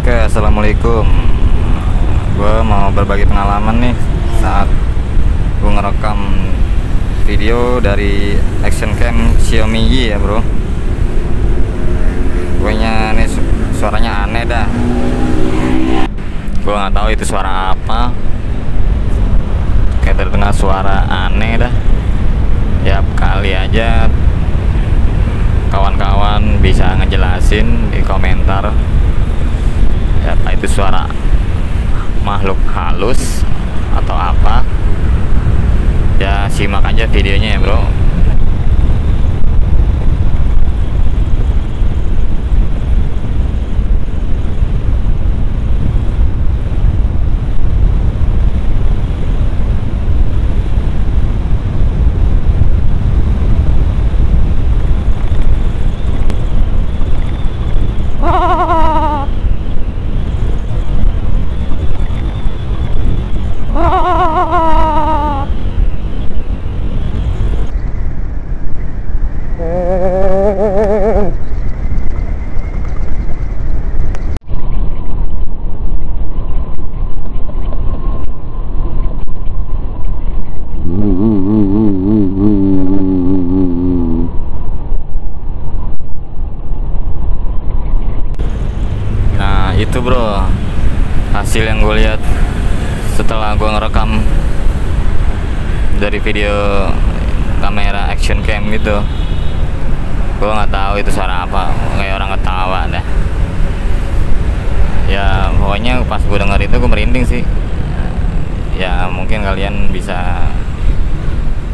Oke, assalamualaikum. Gue mau berbagi pengalaman nih saat gue ngerekam video dari action cam Xiaomi Y ya bro. Gue nya nih suaranya aneh dah. Gue nggak tahu itu suara apa. Kayak terdengar suara aneh dah. Ya kali aja kawan-kawan bisa ngejelasin di komentar ya, apa itu suara makhluk halus atau apa. Ya simak aja videonya ya bro. Itu bro hasil yang gue lihat setelah gue ngerekam dari video kamera action cam gitu. Gue nggak tahu itu suara apa, kayak orang ketawa dah. Ya pokoknya pas gue denger itu gue merinding sih. Ya mungkin kalian bisa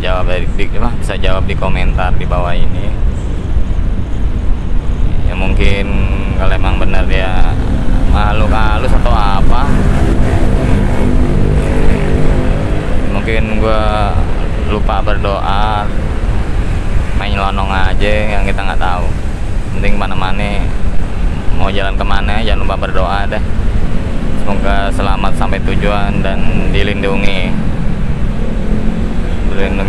jawab bisa jawab di komentar di bawah ini. Ya mungkin kalau emang bener ya makhluk halus atau apa, mungkin gua lupa berdoa, main lonong aja yang kita nggak tahu. Penting mana-mana mau jalan kemana jangan lupa berdoa deh. Semoga selamat sampai tujuan dan dilindungi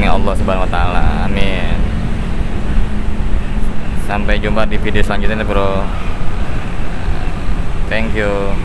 Allah Subhanahu Wa Taala, amin. Sampai jumpa di video selanjutnya bro. Thank you.